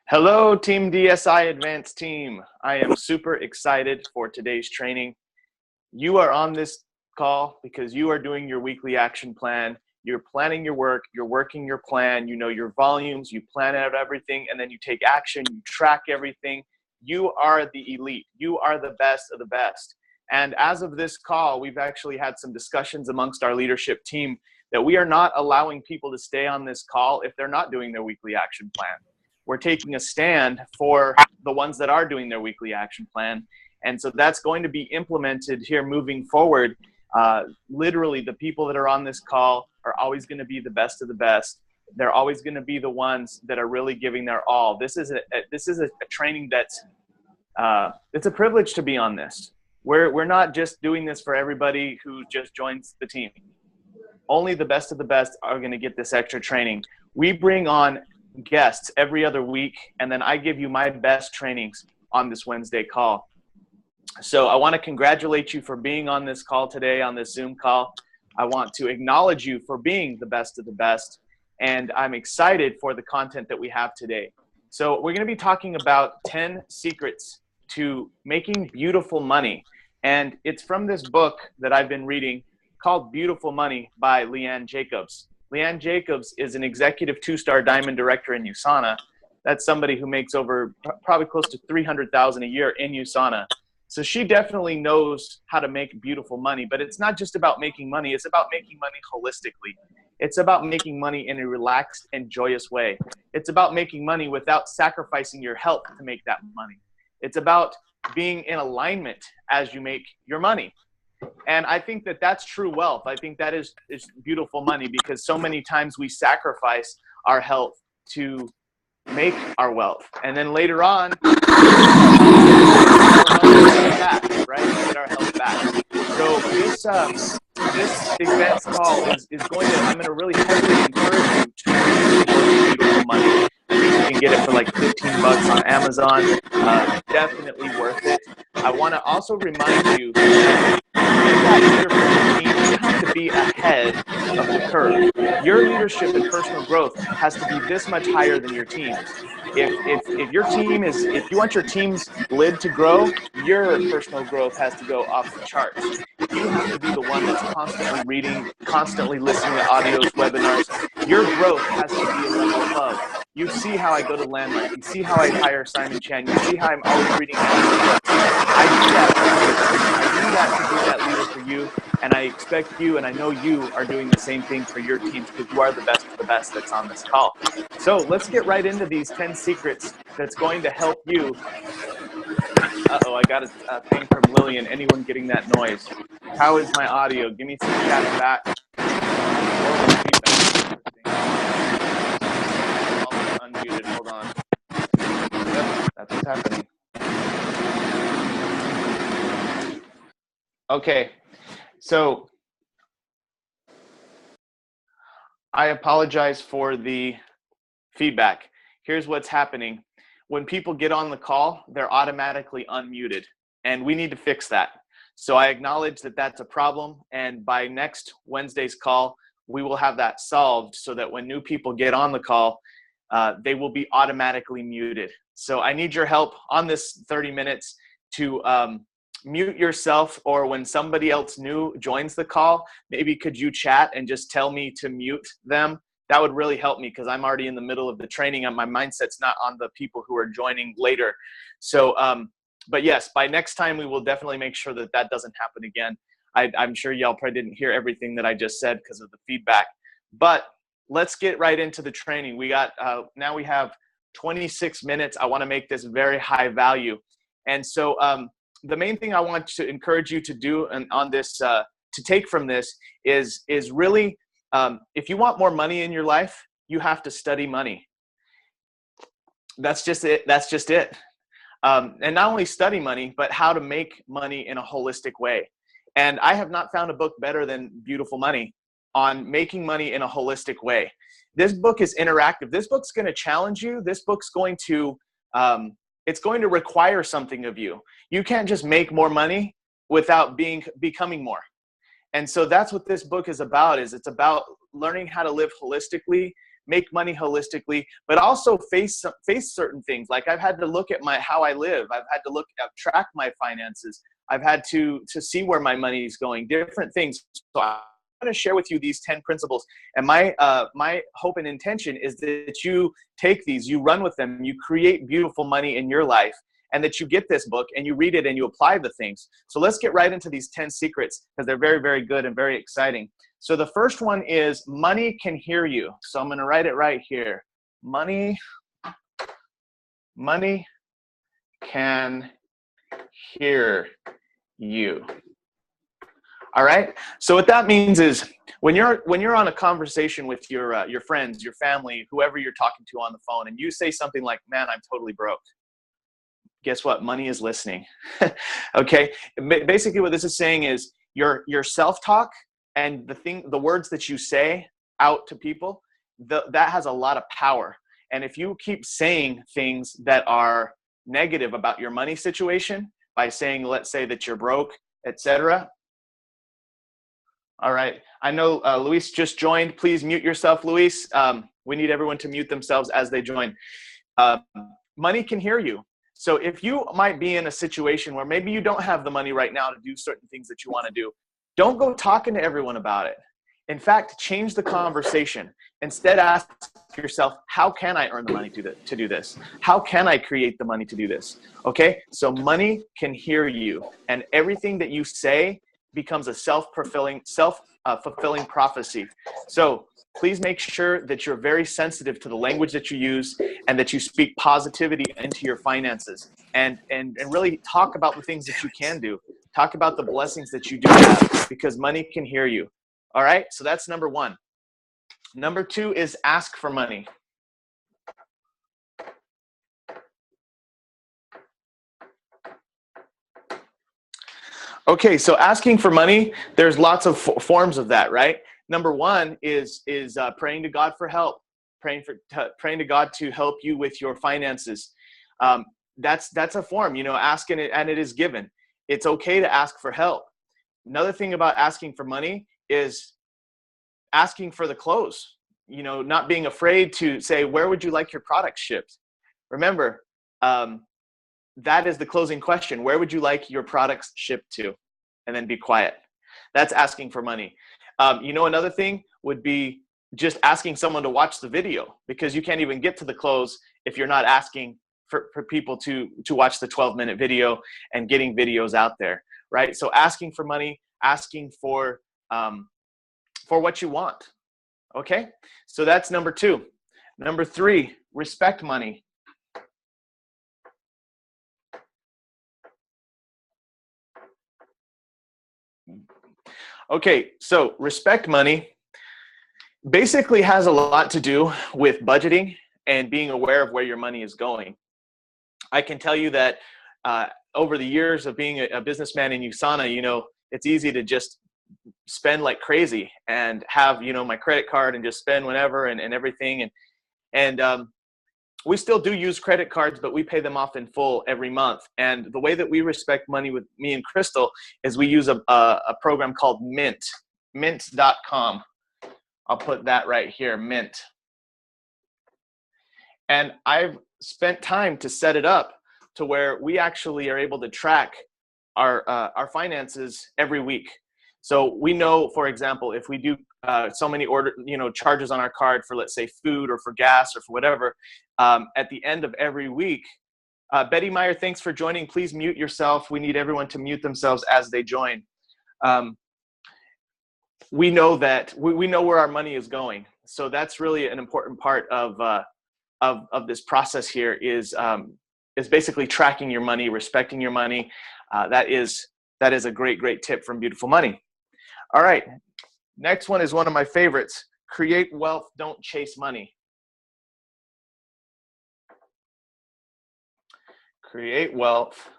Hello, Team DSI Advanced Team. I am super excited for today's training. You are on this call because you are doing your weekly action plan. You're planning your work, you're working your plan, you know your volumes, you plan out everything, and then you take action, you track everything. You are the elite. You are the best of the best. And as of this call, we've actually had some discussions amongst our leadership team that we are not allowing people to stay on this call if they're not doing their weekly action plan. We're taking a stand for the ones that are doing their weekly action plan. And so that's going to be implemented here moving forward. Literally, the people that are on this call are always going to be the best of the best. They're always going to be the ones that are really giving their all. This is a training that's it's a privilege to be on this. We're not just doing this for everybody who just joins the team. Only the best of the best are going to get this extra training. We bring on guests every other week, and then I give you my best trainings on this Wednesday call. So I want to congratulate you for being on this call today, on this Zoom call. I want to acknowledge you for being the best of the best, and I'm excited for the content that we have today. So we're going to be talking about 10 secrets to making beautiful money, and it's from this book that I've been reading called Beautiful Money by Leanne Jacobs. Leanne Jacobs is an executive 2-star diamond director in USANA. That's somebody who makes over probably close to $300,000 a year in USANA. So she definitely knows how to make beautiful money, but it's not just about making money. It's about making money holistically. It's about making money in a relaxed and joyous way. It's about making money without sacrificing your health to make that money. It's about being in alignment as you make your money. And I think that that's true wealth. I think that is beautiful money, because so many times we sacrifice our health to make our wealth. And then later on, get our health back. So this advanced call is going to, I'm going to really heavily encourage you to make beautiful money. I think you can get it for like $15 on Amazon. Definitely worth it. I want to also remind you that you have to be ahead of the curve. Your leadership and personal growth has to be this much higher than your team's. If your team is, if you want your team's lid to grow, your personal growth has to go off the charts. You have to be the one that's constantly reading, constantly listening to audios, webinars. Your growth has to be a level above. You see how I go to Landmark. You see how I hire Simon Chan. You see how I'm always reading books. I do that to be that leader for you, and I expect you, and I know you are doing the same thing for your teams, because you are the best of the best that's on this call. So let's get right into these 10 secrets that's going to help you. Uh-oh, I got a thing from Lillian. Anyone getting that noise? How is my audio? Give me some chat back. Unmuted. Hold on. Yep, that's what's happening. Okay, so I apologize for the feedback. Here's what's happening. When people get on the call, they're automatically unmuted, and we need to fix that. So I acknowledge that that's a problem, and by next Wednesday's call, we will have that solved so that when new people get on the call, they will be automatically muted. So I need your help on this 30 minutes to mute yourself, or when somebody else new joins the call, maybe could you chat and just tell me to mute them? That would really help me, because I'm already in the middle of the training and my mindset's not on the people who are joining later. So, but yes, by next time we will definitely make sure that that doesn't happen again. I'm sure y'all probably didn't hear everything that I just said because of the feedback, but let's get right into the training. We got, now we have 26 minutes. I want to make this very high value. And so the main thing I want to encourage you to do on this, to take from this is really, if you want more money in your life, you have to study money. That's just it. That's just it. And not only study money, but how to make money in a holistic way. And I have not found a book better than Beautiful Money on making money in a holistic way. This book is interactive. This book's going to challenge you. This book's going to, it's going to require something of you. You can't just make more money without becoming more. And so that's what this book is about, is it's about learning how to live holistically, make money holistically, but also face certain things. Like I've had to look at how I live. I've had to track my finances. I've had to see where my money is going, different things. So I'm going to share with you these 10 principles. And my hope and intention is that you take these, you run with them, you create beautiful money in your life, and that you get this book and you read it and you apply the things. So let's get right into these 10 secrets, because they're very, very good and very exciting. So the first one is money can hear you. So I'm going to write it right here. Money can hear you. All right. So what that means is when you're on a conversation with your friends, your family, whoever you're talking to on the phone, and you say something like, "Man, I'm totally broke." Guess what? Money is listening. Okay. Basically, what this is saying is your self-talk and the words that you say out to people, that has a lot of power. And if you keep saying things that are negative about your money situation by saying, let's say that you're broke, etc. All right. I know Luis just joined. Please mute yourself, Luis. We need everyone to mute themselves as they join. Money can hear you. So if you might be in a situation where maybe you don't have the money right now to do certain things that you want to do, don't go talking to everyone about it. In fact, change the conversation. Instead, ask yourself, how can I earn the money to do this? How can I create the money to do this? Okay, so money can hear you, and everything that you say becomes a self-fulfilling prophecy. So please make sure that you're very sensitive to the language that you use, and that you speak positivity into your finances, and really talk about the things that you can do. Talk about the blessings that you do have, because money can hear you. All right, so that's number one. Number two is ask for money. Okay, so asking for money, there's lots of forms of that, right? Number one is praying to God for help, praying to God to help you with your finances. That's a form, asking it and it is given. It's okay to ask for help. Another thing about asking for money is asking for the clothes, not being afraid to say, where would you like your product shipped? Remember, that is the closing question. Where would you like your products shipped to? And then be quiet. That's asking for money. Another thing would be just asking someone to watch the video, because you can't even get to the clothes if you're not asking for people to watch the 12-minute video and getting videos out there, right? So asking for money, asking for what you want. Okay, so that's number two. Number three, respect money. Okay, so respect money basically has a lot to do with budgeting and being aware of where your money is going. I can tell you that over the years of being a businessman in USANA, it's easy to just spend like crazy and have, my credit card and just spend whenever and everything. And we still do use credit cards, but we pay them off in full every month. And the way that we respect money with me and Crystal is we use a program called Mint, mint.com. I'll put that right here, Mint. And I've spent time to set it up to where we actually are able to track our finances every week. So we know, for example, if we do so many charges on our card for, let's say, food or for gas or for whatever, at the end of every week. Betty Meyer, thanks for joining. Please mute yourself. We need everyone to mute themselves as they join. We know that we know where our money is going. So that's really an important part of this process here is basically tracking your money, respecting your money. That is a great tip from Beautiful Money. All right. Next one is one of my favorites. Create wealth, don't chase money. Create wealth,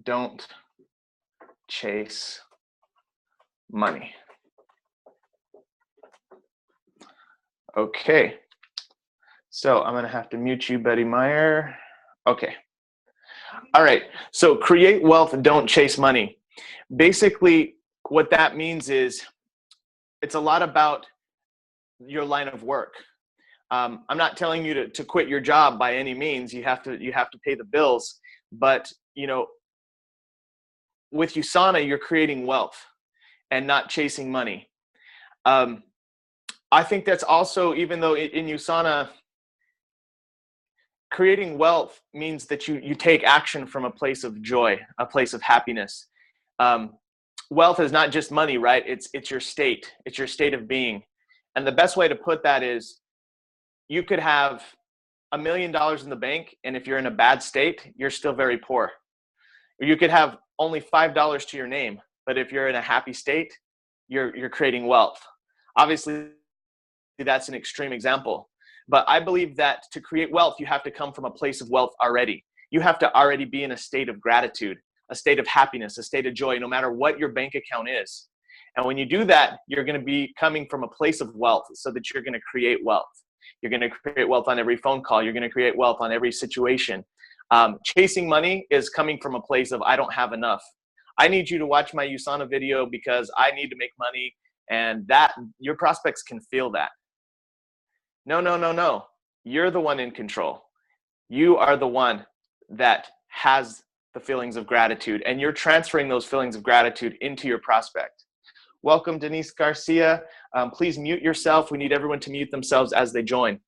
don't chase money. Okay. So I'm going to have to mute you, Betty Meyer. Okay. All right. So create wealth, don't chase money. Basically, what that means is it's a lot about your line of work. I'm not telling you to quit your job by any means. You have to pay the bills, but with USANA, you're creating wealth and not chasing money. I think that's also, even though in USANA, creating wealth means that you take action from a place of joy, a place of happiness. Wealth is not just money, right? It's your state. It's your state of being. And the best way to put that is, you could have $1 million in the bank, and if you're in a bad state, you're still very poor. Or you could have only $5 to your name, but if you're in a happy state, you're creating wealth. Obviously, that's an extreme example. But I believe that to create wealth, you have to come from a place of wealth already. You have to already be in a state of gratitude, a state of happiness, a state of joy, no matter what your bank account is. And when you do that, you're going to be coming from a place of wealth, so that you're going to create wealth. You're going to create wealth on every phone call. You're going to create wealth on every situation. Chasing money is coming from a place of, I don't have enough. I need you to watch my USANA video because I need to make money, and that your prospects can feel that. No. You're the one in control. You are the one that has the feelings of gratitude, and you're transferring those feelings of gratitude into your prospect. Welcome, Denise Garcia. Please mute yourself. We need everyone to mute themselves as they join.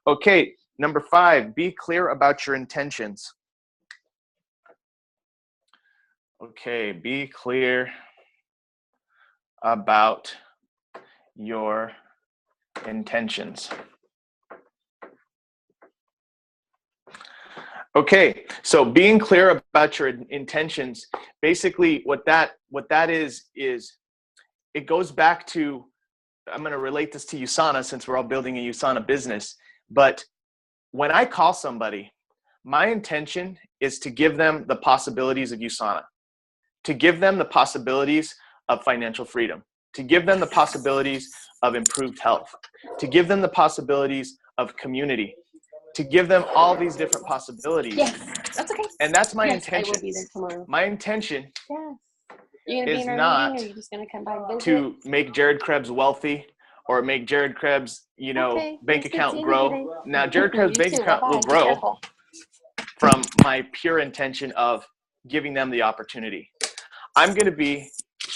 Okay, number 5, be clear about your intentions. Okay, be clear about your intentions. Okay, so being clear about your intentions, basically what that is it goes back to, I'm going to relate this to USANA since we're all building a USANA business, but when I call somebody, my intention is to give them the possibilities of USANA, to give them the possibilities of financial freedom, to give them the possibilities of improved health, to give them the possibilities of community, to give them all these different possibilities. Yes, that's okay. And that's my yes, intention. I will be there tomorrow. My intention is not meeting, or are you just gonna come by and visit? to make Jared Krebs wealthy or make Jared Krebs, bank account grow. Now, Jared Krebs' bank account will grow from my pure intention of giving them the opportunity. I'm going to be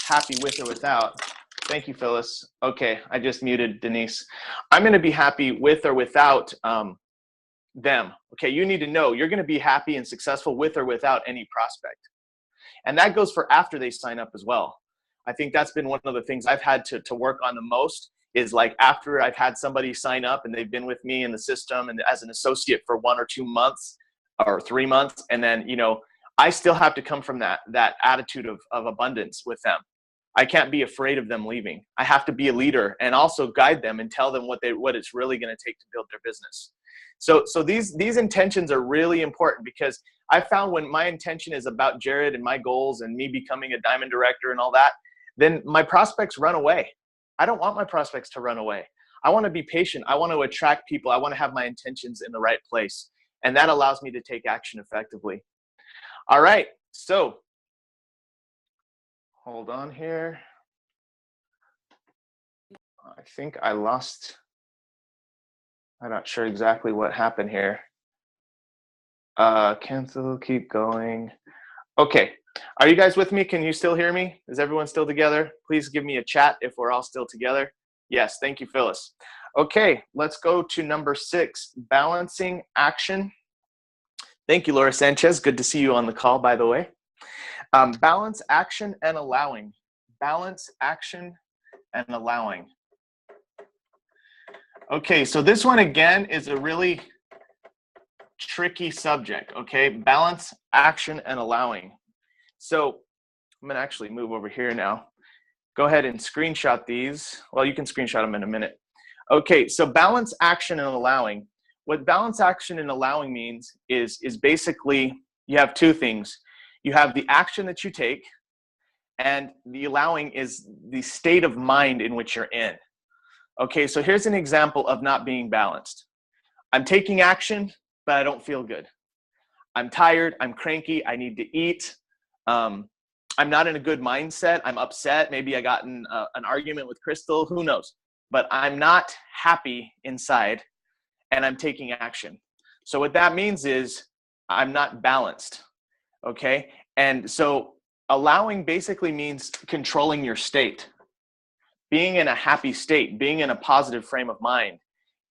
happy with or without. Thank you, Phyllis. Okay, I just muted Denise. I'm going to be happy with or without them. Okay, you need to know you're going to be happy and successful with or without any prospect. And that goes for after they sign up as well. I think that's been one of the things I've had to work on the most, is like after I've had somebody sign up and they've been with me in the system and as an associate for 1 or 2 months or 3 months. And then, I still have to come from that attitude of abundance with them. I can't be afraid of them leaving. I have to be a leader and also guide them and tell them what it's really going to take to build their business. So these intentions are really important, because I found when my intention is about Jared and my goals and me becoming a diamond director and all that, then my prospects run away. I don't want my prospects to run away. I want to be patient. I want to attract people. I want to have my intentions in the right place. And that allows me to take action effectively. All right. So hold on here. I think I lost. I'm not sure exactly what happened here. Cancel, keep going. Okay. Are you guys with me? Can you still hear me? Is everyone still together? Please give me a chat if we're all still together. Yes. Thank you, Phyllis. Okay. Let's go to number 6, balancing action. Thank you, Laura Sanchez. Good to see you on the call, by the way. Balance action and allowing. Balance action and allowing. Okay, so this one again is a really tricky subject, okay? Balance, action, and allowing. So I'm gonna actually move over here now. Go ahead and screenshot these. Well, you can screenshot them in a minute. Okay, so balance, action, and allowing. What balance, action, and allowing means is basically you have 2 things. You have the action that you take, and the allowing is the state of mind in which you're in. Okay, so here's an example of not being balanced. I'm taking action, but I don't feel good. I'm tired, I'm cranky, I need to eat. I'm not in a good mindset. I'm upset. Maybe I got in an argument with Crystal, who knows, but I'm not happy inside and I'm taking action. So what that means is I'm not balanced. Okay. And so allowing basically means controlling your state, being in a happy state, being in a positive frame of mind,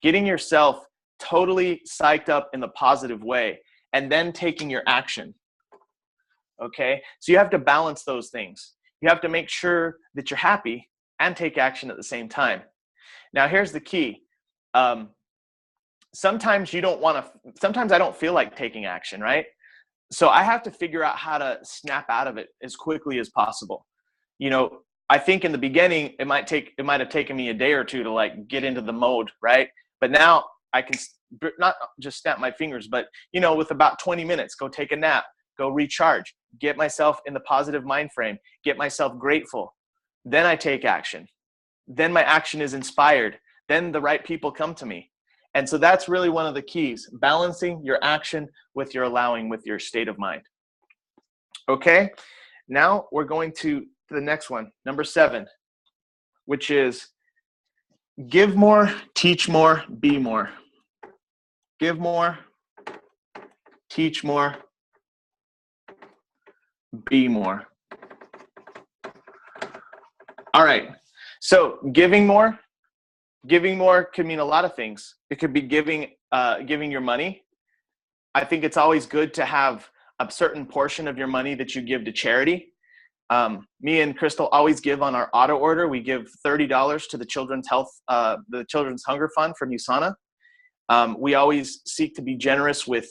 getting yourself totally psyched up in the positive way, and then taking your action. Okay. So you have to balance those things. You have to make sure that you're happy and take action at the same time. Now, here's the key. Sometimes you don't want to, sometimes I don't feel like taking action, right? So I have to figure out how to snap out of it as quickly as possible. You know, I think in the beginning, it might have taken me a day or two to like get into the mode, right? But now I can not just snap my fingers, but, you know, with about 20 minutes, go take a nap, go recharge, get myself in the positive mind frame, get myself grateful. Then I take action. Then my action is inspired. Then the right people come to me. And so that's really one of the keys, balancing your action with your allowing, with your state of mind. Okay, now we're going to the next one, number 7, which is give more, teach more, be more. Give more, teach more, be more. All right, so giving more can mean a lot of things. It could be giving your money. I think it's always good to have a certain portion of your money that you give to charity. Me and Crystal always give on our auto order. We give $30 to the Children's Hunger Fund from USANA. We always seek to be generous with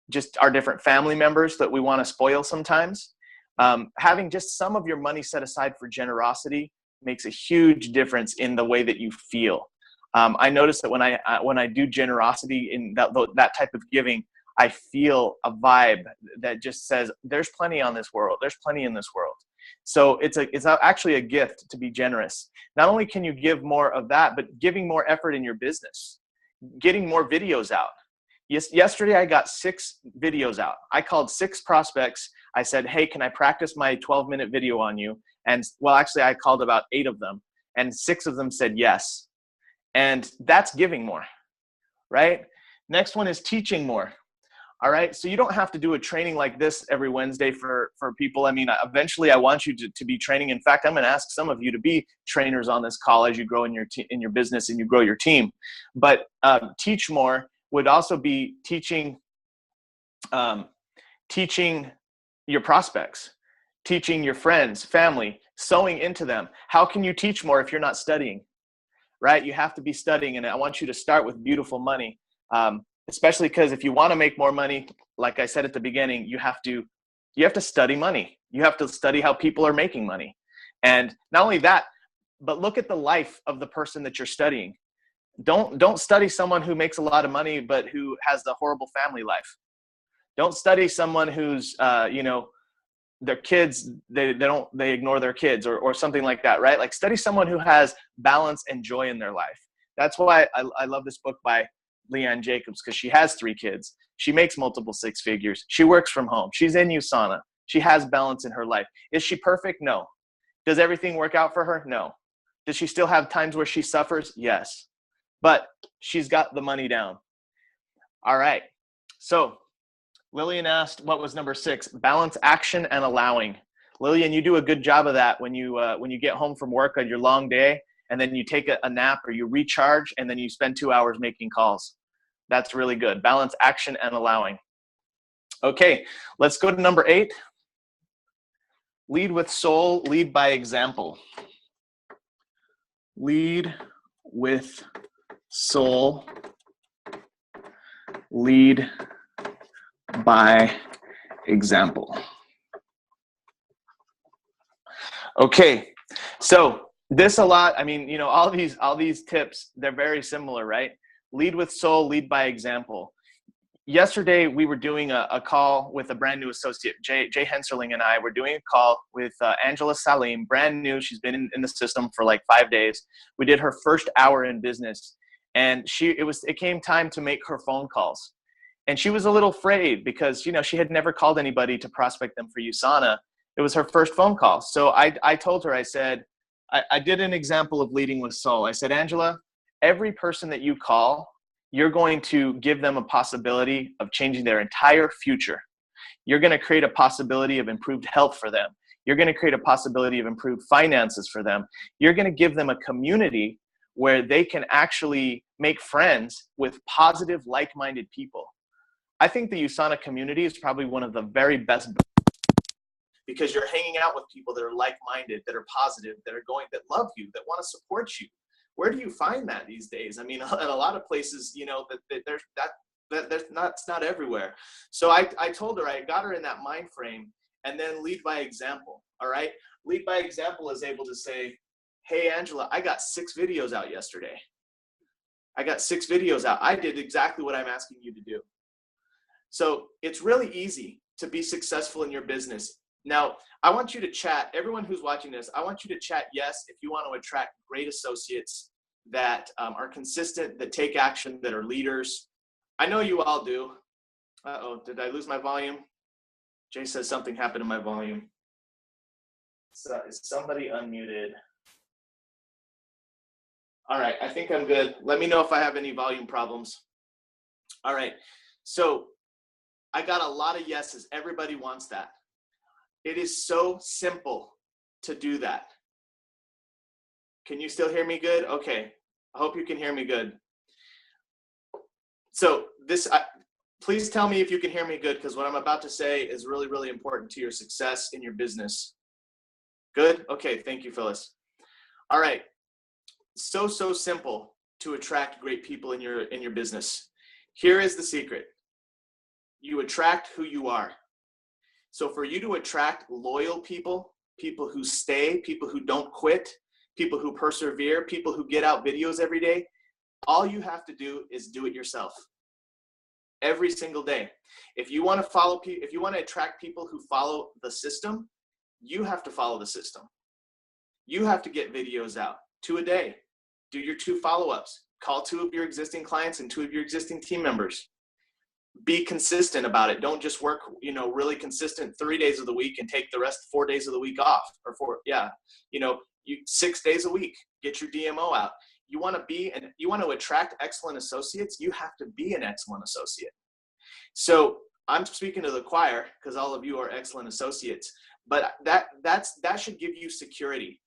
just our different family members that we want to spoil sometimes. Having just some of your money set aside for generosity makes a huge difference in the way that you feel. I notice that when I do generosity in that type of giving, I feel a vibe that just says, there's plenty on this world. There's plenty in this world. So it's actually a gift to be generous. Not only can you give more of that, but giving more effort in your business, getting more videos out. Yesterday, I got 6 videos out. I called 6 prospects. I said, hey, can I practice my 12-minute video on you? And well, actually, I called about 8 of them, and 6 of them said yes. And that's giving more, right? Next one is teaching more. All right. So you don't have to do a training like this every Wednesday for people. I mean, eventually I want you to be training. In fact, I'm going to ask some of you to be trainers on this call as you grow in your business and you grow your team. But teach more would also be teaching your prospects, teaching your friends, family, sowing into them. How can you teach more if you're not studying, right? You have to be studying. And I want you to start with beautiful money. Especially because if you want to make more money, like I said at the beginning, you have to study money. You have to study how people are making money. And not only that, but look at the life of the person that you're studying. Don't study someone who makes a lot of money, but who has the horrible family life. Don't study someone who's, their kids, they ignore their kids or something like that, right? Like study someone who has balance and joy in their life. That's why I love this book by Leanne Jacobs, because she has 3 kids. She makes multiple 6 figures. She works from home. She's in USANA. She has balance in her life. Is she perfect? No. Does everything work out for her? No. Does she still have times where she suffers? Yes. But she's got the money down. All right. So Lillian asked, what was number 6? Balance action and allowing. Lillian, you do a good job of that when you get home from work on your long day, and then you take a nap or you recharge, and then you spend 2 hours making calls. That's really good. Balance action and allowing. Okay, let's go to number 8. Lead with soul, lead by example. Lead with soul, lead by example. Okay, so this a lot, I mean, all these tips, they're very similar, right? Lead with soul, lead by example. Yesterday, we were doing a call with a brand new associate. Jay Henserling and I were doing a call with Angela Salim, brand new. She's been in the system for like 5 days. We did her first hour in business, and it came time to make her phone calls. And she was a little afraid because, she had never called anybody to prospect them for USANA. It was her first phone call. So I told her, I said, I did an example of leading with soul. I said, Angela, every person that you call, you're going to give them a possibility of changing their entire future. You're going to create a possibility of improved health for them. You're going to create a possibility of improved finances for them. You're going to give them a community where they can actually make friends with positive, like-minded people. I think the USANA community is probably one of the very best, because you're hanging out with people that are like-minded, that are positive, that love you, that want to support you. Where do you find that these days? I mean, in a lot of places, you know, it's not everywhere. So I told her, I got her in that mind frame, and then lead by example. All right. Lead by example is able to say, hey, Angela, I got 6 videos out yesterday. I got 6 videos out. I did exactly what I'm asking you to do. So it's really easy to be successful in your business. Now, I want you to chat, everyone who's watching this, I want you to chat yes if you want to attract great associates that are consistent, that take action, that are leaders. I know you all do. Uh-oh, did I lose my volume? Jay says something happened to my volume. So, is somebody unmuted? All right, I think I'm good. Let me know if I have any volume problems. All right, so I got a lot of yeses. Everybody wants that. It is so simple to do that. Can you still hear me good? Okay, I hope you can hear me good. So please tell me if you can hear me good, because what I'm about to say is really, really important to your success in your business. Good? Okay, thank you, Phyllis. All right, so simple to attract great people in your business. Here is the secret. You attract who you are. So for you to attract loyal people, people who stay, people who don't quit, people who persevere, people who get out videos every day, all you have to do is do it yourself. Every single day. If you want to attract people who follow the system, you have to follow the system. You have to get videos out 2 a day. Do your 2 follow-ups. Call 2 of your existing clients and 2 of your existing team members. Be consistent about it. Don't just work, really consistent 3 days of the week and take the rest 4 days of the week off, or 6 days a week. Get your DMO out. You want to attract excellent associates. You have to be an excellent associate. So I'm speaking to the choir because all of you are excellent associates. But that should give you security,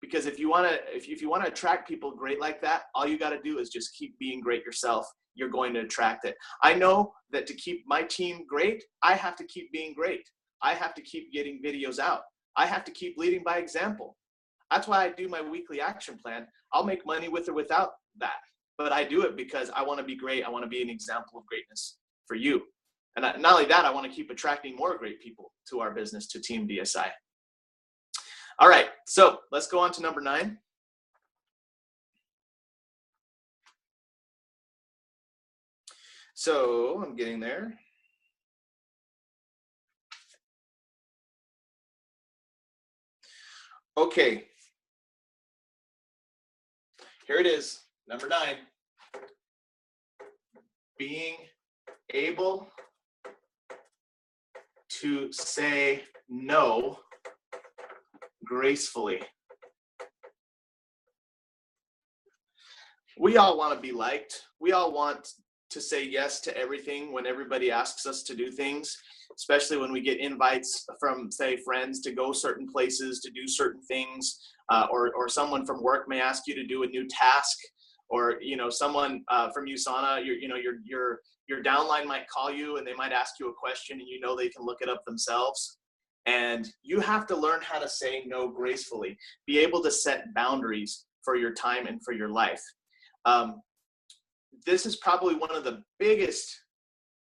because if you want to attract people great like that, all you got to do is just keep being great yourself. You're going to attract it. I know that to keep my team great, I have to keep being great. I have to keep getting videos out. I have to keep leading by example. That's why I do my weekly action plan. I'll make money with or without that, but I do it because I want to be great. I want to be an example of greatness for you. And not only that, I want to keep attracting more great people to our business, to Team DSI. All right, so let's go on to number 9. So I'm getting there. Okay. Here it is, number 9. Being able to say no gracefully. We all want to be liked. We all want to say yes to everything when everybody asks us to do things, especially when we get invites from, say, friends to go certain places, to do certain things, or someone from work may ask you to do a new task, or someone from USANA, your downline might call you and they might ask you a question, and they can look it up themselves. And you have to learn how to say no gracefully. Be able to set boundaries for your time and for your life. This is probably one of the biggest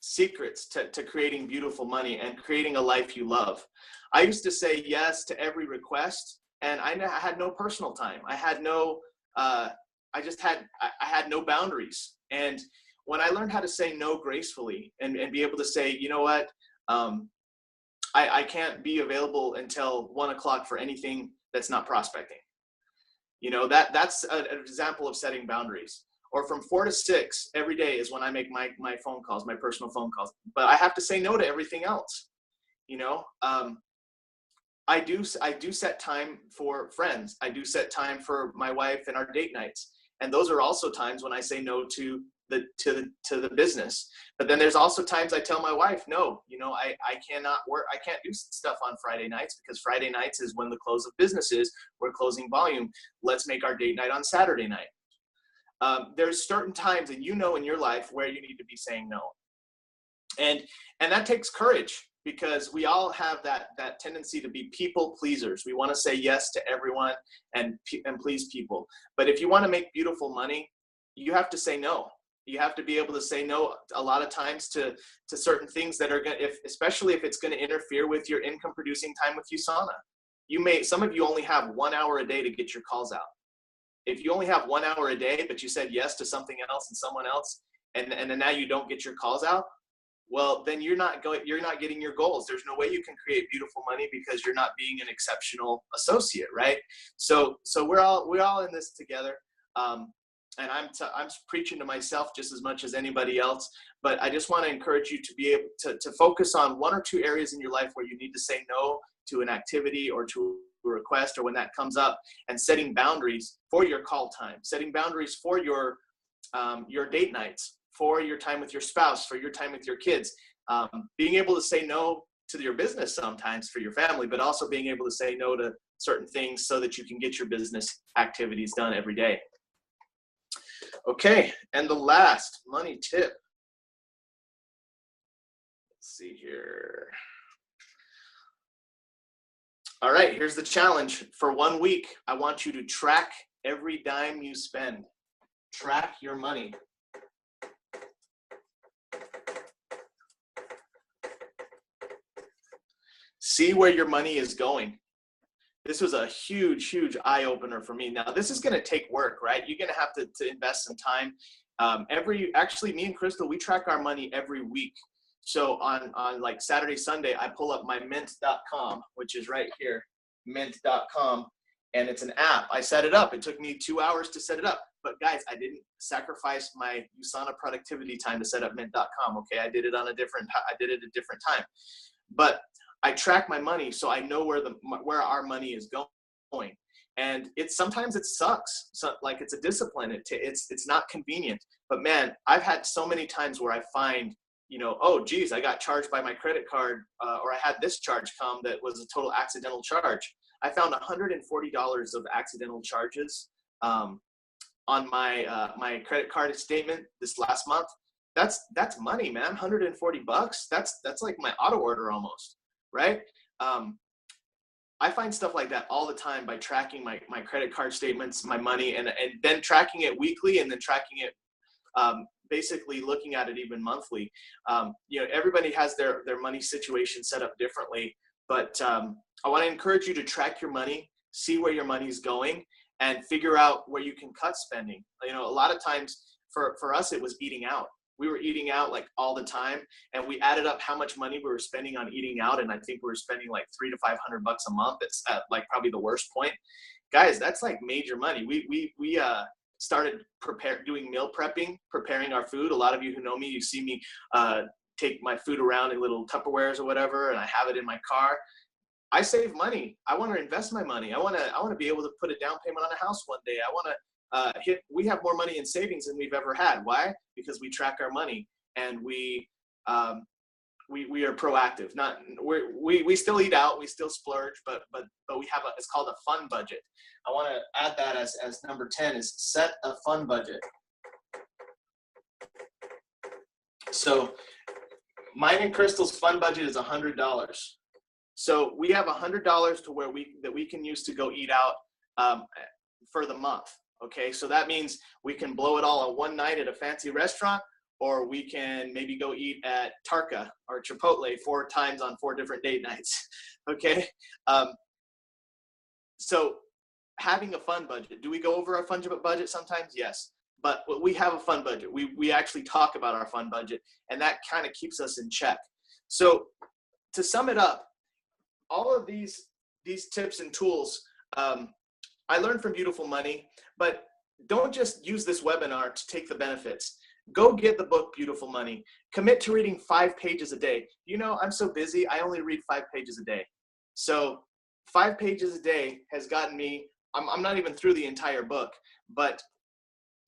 secrets to creating beautiful money and creating a life you love. I used to say yes to every request, and I had no personal time. I had no boundaries. And when I learned how to say no gracefully and be able to say, you know what, I can't be available until 1 o'clock for anything that's not prospecting. That's an example of setting boundaries. Or from 4 to 6 every day is when I make my phone calls, my personal phone calls. But I have to say no to everything else. I do set time for friends. I do set time for my wife and our date nights. And those are also times when I say no to the business. But then there's also times I tell my wife, no, I cannot work. I can't do stuff on Friday nights because Friday nights is when the close of business is. We're closing volume. Let's make our date night on Saturday night. There's certain times that in your life where you need to be saying no. And that takes courage, because we all have that tendency to be people pleasers. We want to say yes to everyone and please people. But if you want to make beautiful money, you have to say no. You have to be able to say no a lot of times to certain things that are going to, especially if it's going to interfere with your income producing time with USANA. Some of you only have 1 hour a day to get your calls out. If you only have 1 hour a day, but you said yes to something else and someone else, and then now you don't get your calls out, well, then you're not getting your goals. There's no way you can create beautiful money because you're not being an exceptional associate, right? So we're all in this together. And I'm preaching to myself just as much as anybody else, but I just want to encourage you to be able to focus on 1 or 2 areas in your life where you need to say no to an activity or to a request, or when that comes up, and setting boundaries for your call time, setting boundaries for your date nights, for your time with your spouse, for your time with your kids, being able to say no to your business sometimes for your family, but also being able to say no to certain things so that you can get your business activities done every day. Okay, and the last money tip. Let's see here. All right, here's the challenge. For 1 week, I want you to track every dime you spend. Track your money. See where your money is going. This was a huge, huge eye-opener for me. Now, this is going to take work, right? You're going to have to invest some time. Actually, me and Crystal, we track our money every week. So on like Saturday, Sunday, I pull up my mint.com, which is right here, mint.com, and it's an app. I set it up. It took me 2 hours to set it up. But guys, I didn't sacrifice my USANA productivity time to set up mint.com. Okay, I did it at a different time. But I track my money so I know where our money is going. And sometimes it sucks. So, like, it's a discipline. It's not convenient. But man, I've had so many times where I find, oh geez, I got charged by my credit card, or I had this charge come that was a total accidental charge. I found $140 of accidental charges on my credit card statement this last month. That's money, man. $140. That's like my auto order almost. Right? I find stuff like that all the time by tracking my credit card statements, my money, and then tracking it weekly, and then tracking it, basically looking at it even monthly. Everybody has their money situation set up differently, but I want to encourage you to track your money, see where your money's going, and figure out where you can cut spending. A lot of times for us, it was eating out. We were eating out like all the time, and we added up how much money we were spending on eating out, and I think we were spending like $300 to $500 a month. It's at like probably the worst point. Guys, that's like major money. We started doing meal preparing our food. A lot of you who know me, you see me take my food around in little Tupperwares or whatever, and I have it in my car. I save money. I want to invest my money. I want to be able to put a down payment on a house one day. I want to we have more money in savings than we've ever had. Why? Because we track our money, and we are proactive. We still eat out, we still splurge, but we have it's called a fun budget. I want to add that as number 10 is set a fun budget. So mine and Crystal's fun budget is $100. So we have $100 to where we can use to go eat out for the month. Okay, so that means we can blow it all on one night at a fancy restaurant, or we can maybe go eat at Tarka or Chipotle 4 times on 4 different date nights. Okay, so having a fun budget. Do we go over our fun budget sometimes? Yes, but we have a fun budget. We actually talk about our fun budget, and that kind of keeps us in check. So to sum it up, all of these tips and tools I learned from Beautiful Money, but don't just use this webinar to take the benefits. Go get the book, Beautiful Money. Commit to reading 5 pages a day. I'm so busy, I only read 5 pages a day. So 5 pages a day has gotten me, I'm not even through the entire book, but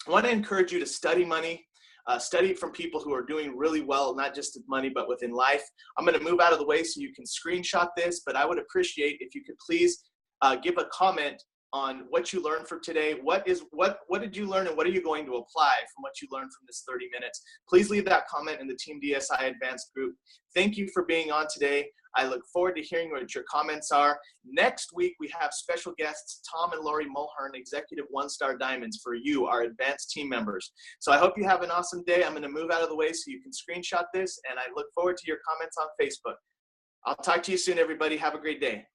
I want to encourage you to study money, study from people who are doing really well, not just with money, but within life. I'm going to move out of the way so you can screenshot this, but I would appreciate if you could please give a comment on what you learned from today. What did you learn, and what are you going to apply from what you learned from this 30 minutes? Please leave that comment in the Team DSI Advanced group. Thank you for being on today. I look forward to hearing what your comments are. Next week, we have special guests, Tom and Lori Mulhern, Executive One-Star Diamonds, for you, our advanced team members. So I hope you have an awesome day. I'm going to move out of the way so you can screenshot this, and I look forward to your comments on Facebook. I'll talk to you soon, everybody. Have a great day.